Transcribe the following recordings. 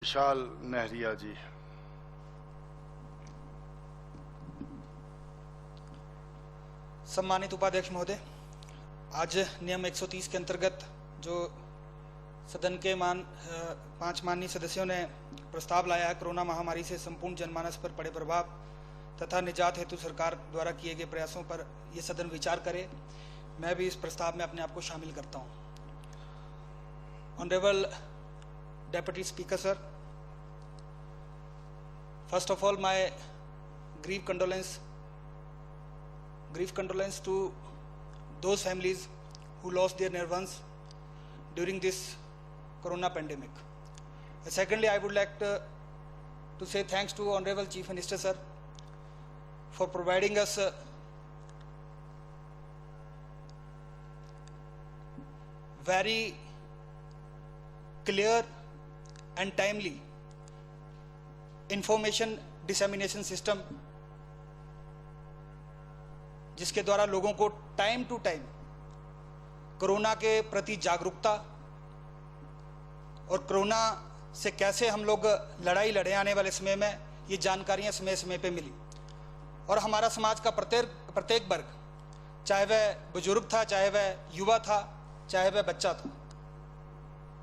विशाल नहरिया जी। सम्मानित उपाध्यक्ष महोदय, आज नियम 130 के अंतर्गत जो सदन के 5 माननीय सदस्यों ने प्रस्ताव लाया है, कोरोना महामारी से संपूर्ण जनमानस पर पड़े प्रभाव तथा निजात हेतु सरकार द्वारा किए गए प्रयासों पर यह सदन विचार करे। मैं भी इस प्रस्ताव में अपने आप को शामिल करता हूं। Honourable deputy speaker sir, first of all my grief condolence to those families who lost their loved ones during this corona pandemic. Secondly, I would like to say thanks to Honorable Chief Minister sir for providing us very clear and timely information dissemination system, जिसके द्वारा लोगों को time to time corona के प्रति जागरूकता और corona से कैसे हम लोग लड़ाई लड़े आने वाले समय में ये जानकारियां समय समय पे मिली। और हमारा समाज का प्रत्येक वर्ग, चाहे वह बुजुर्ग था, चाहे वह युवा था, चाहे वह बच्चा था,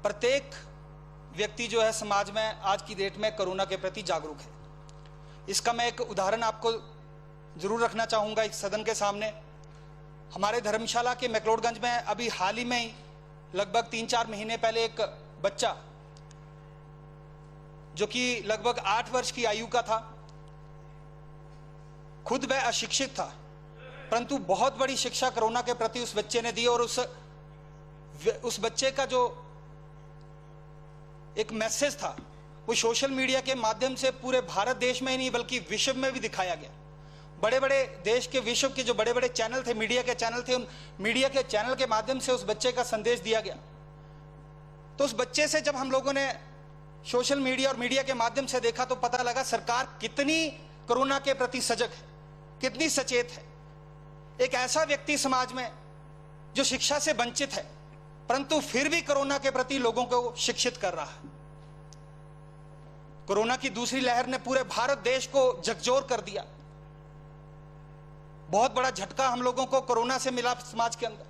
प्रत्येक व्यक्ति जो है समाज में आज की डेट में कोरोना के प्रति जागरूक है। इसका मैं एक उदाहरण आपको जरूर रखना चाहूँगा इस सदन के सामने। हमारे धर्मशाला के मैक्लोडगंज में अभी हाल ही में ही लगभग 3-4 महीने पहले एक बच्चा जो कि लगभग 8 वर्ष की आयु का था, खुद वह अशिक्षित था, परंतु बहुत बड़ी शिक्षा कोरोना के प्रति उस बच्चे ने दी। और उस बच्चे का जो एक मैसेज था वो सोशल मीडिया के माध्यम से पूरे भारत देश में ही नहीं बल्कि विश्व में भी दिखाया गया। बड़े बड़े देश के, विश्व के जो बड़े बड़े चैनल थे, मीडिया के चैनल थे, उन मीडिया के चैनल के माध्यम से उस बच्चे का संदेश दिया गया। तो उस बच्चे से जब हम लोगों ने सोशल मीडिया और मीडिया के माध्यम से देखा तो पता लगा सरकार कितनी कोरोना के प्रति सजग है, कितनी सचेत है। एक ऐसा व्यक्ति समाज में जो शिक्षा से वंचित है परंतु फिर भी कोरोना के प्रति लोगों को शिक्षित कर रहा है। कोरोना की दूसरी लहर ने पूरे भारत देश को झकझोर कर दिया। बहुत बड़ा झटका हम लोगों को कोरोना से मिला। समाज के अंदर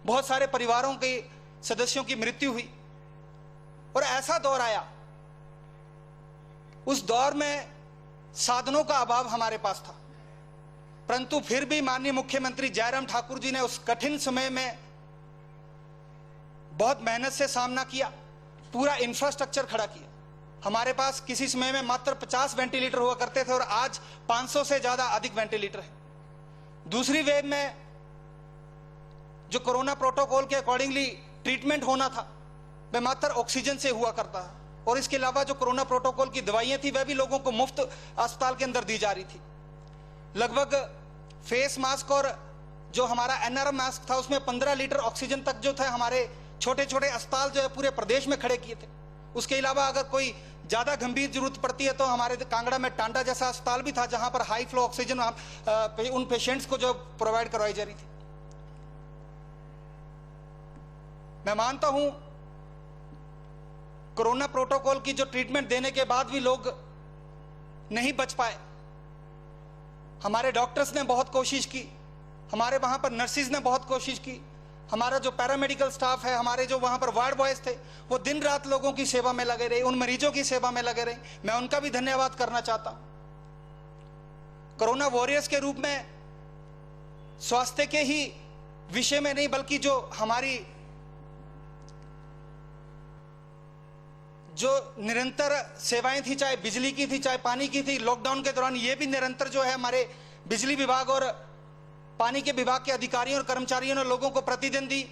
बहुत सारे परिवारों के सदस्यों की मृत्यु हुई और ऐसा दौर आया, उस दौर में साधनों का अभाव हमारे पास था, परंतु फिर भी माननीय मुख्यमंत्री जयराम ठाकुर जी ने उस कठिन समय में बहुत मेहनत से सामना किया, पूरा इंफ्रास्ट्रक्चर खड़ा किया। हमारे पास किसी समय में मात्र 50 वेंटिलेटर हुआ करते थे और आज 500 से ज्यादा अधिक वेंटिलेटर है। दूसरी वेव में जो कोरोना प्रोटोकॉल के अकॉर्डिंगली ट्रीटमेंट होना था वह मात्र ऑक्सीजन से हुआ करता है। और इसके अलावा जो कोरोना प्रोटोकॉल की दवाइयां थी वह भी लोगों को मुफ्त अस्पताल के अंदर दी जा रही थी। लगभग फेस मास्क और जो हमारा NR मास्क था उसमें 15 लीटर ऑक्सीजन तक जो था हमारे छोटे छोटे अस्पताल जो है पूरे प्रदेश में खड़े किए थे। उसके अलावा अगर कोई ज्यादा गंभीर जरूरत पड़ती है तो हमारे कांगड़ा में टांडा जैसा अस्पताल भी था जहां पर हाई फ्लो ऑक्सीजन उन पेशेंट्स को जो प्रोवाइड करवाई जा रही थी। मैं मानता हूं कोरोना प्रोटोकॉल की जो ट्रीटमेंट देने के बाद भी लोग नहीं बच पाए। हमारे डॉक्टर्स ने बहुत कोशिश की, हमारे वहां पर नर्सिस ने बहुत कोशिश की, हमारा जो पैरामेडिकल स्टाफ है, हमारे जो वहां पर वार्ड बॉयज थे वो दिन रात लोगों की सेवा में लगे रहे, उन मरीजों की सेवा में लगे रहे। मैं उनका भी धन्यवाद करना चाहता हूं। कोरोना वॉरियर्स के रूप में स्वास्थ्य के ही विषय में नहीं बल्कि जो हमारी जो निरंतर सेवाएं थी, चाहे बिजली की थी, चाहे पानी की थी, लॉकडाउन के दौरान ये भी निरंतर जो है हमारे बिजली विभाग और पानी के विभाग के अधिकारियों और कर्मचारियों ने लोगों को प्रतिदिन दी।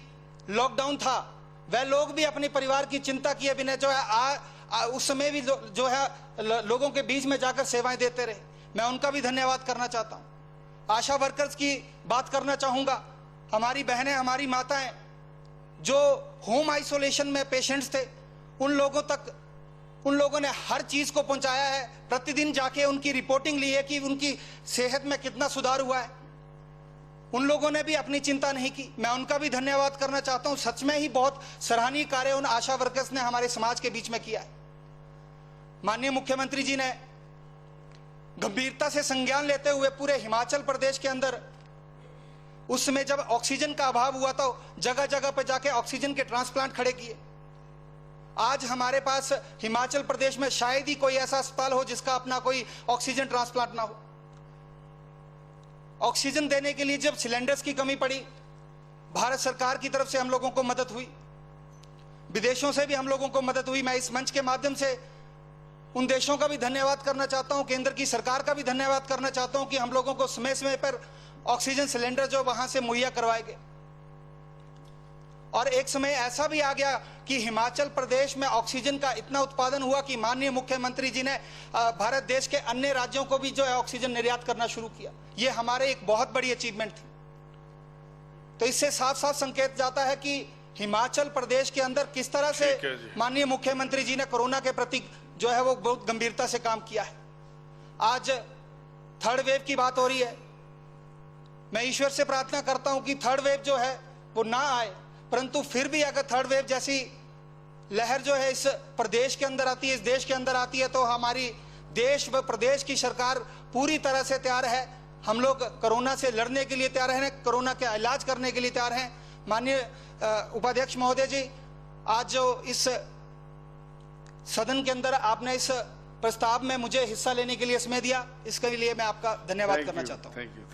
लॉकडाउन था, वह लोग भी अपने परिवार की चिंता किए बिना जो है उस समय भी जो है लोगों के बीच में जाकर सेवाएं देते रहे। मैं उनका भी धन्यवाद करना चाहता हूं। आशा वर्कर्स की बात करना चाहूंगा। हमारी बहनें, हमारी माताएं जो होम आइसोलेशन में पेशेंट्स थे उन लोगों ने हर चीज को पहुंचाया है। प्रतिदिन जाके उनकी रिपोर्टिंग ली है कि उनकी सेहत में कितना सुधार हुआ है। उन लोगों ने भी अपनी चिंता नहीं की। मैं उनका भी धन्यवाद करना चाहता हूं। सच में ही बहुत सराहनीय कार्य उन आशा वर्कर्स ने हमारे समाज के बीच में किया है। माननीय मुख्यमंत्री जी ने गंभीरता से संज्ञान लेते हुए पूरे हिमाचल प्रदेश के अंदर उस समय जब ऑक्सीजन का अभाव हुआ तो जगह जगह पर जाके ऑक्सीजन के ट्रांसप्लांट खड़े किए। आज हमारे पास हिमाचल प्रदेश में शायद ही कोई ऐसा अस्पताल हो जिसका अपना कोई ऑक्सीजन ट्रांसप्लांट ना हो। ऑक्सीजन देने के लिए जब सिलेंडर्स की कमी पड़ी, भारत सरकार की तरफ से हम लोगों को मदद हुई, विदेशों से भी हम लोगों को मदद हुई। मैं इस मंच के माध्यम से उन देशों का भी धन्यवाद करना चाहता हूं, केंद्र की सरकार का भी धन्यवाद करना चाहता हूं कि हम लोगों को समय समय पर ऑक्सीजन सिलेंडर जो वहां से मुहैया करवाए गए। और एक समय ऐसा भी आ गया कि हिमाचल प्रदेश में ऑक्सीजन का इतना उत्पादन हुआ कि माननीय मुख्यमंत्री जी ने भारत देश के अन्य राज्यों को भी जो है ऑक्सीजन निर्यात करना शुरू किया। ये हमारे एक बहुत बड़ी अचीवमेंट थी। तो इससे साफ साफ संकेत जाता है कि हिमाचल प्रदेश के अंदर किस तरह से माननीय मुख्यमंत्री जी ने कोरोना के प्रति जो है वो बहुत गंभीरता से काम किया है। आज थर्ड वेव की बात हो रही है। मैं ईश्वर से प्रार्थना करता हूं कि थर्ड वेव जो है वो ना आए, परंतु फिर भी अगर थर्ड वेव जैसी लहर जो है इस प्रदेश के अंदर आती है, इस देश के अंदर आती है, तो हमारी देश व प्रदेश की सरकार पूरी तरह से तैयार है। हम लोग कोरोना से लड़ने के लिए तैयार हैं, कोरोना का इलाज करने के लिए तैयार हैं। माननीय उपाध्यक्ष महोदय जी, आज जो इस सदन के अंदर आपने इस प्रस्ताव में मुझे हिस्सा लेने के लिए समय दिया, इसके लिए मैं आपका धन्यवाद करना चाहता हूँ। Thank you.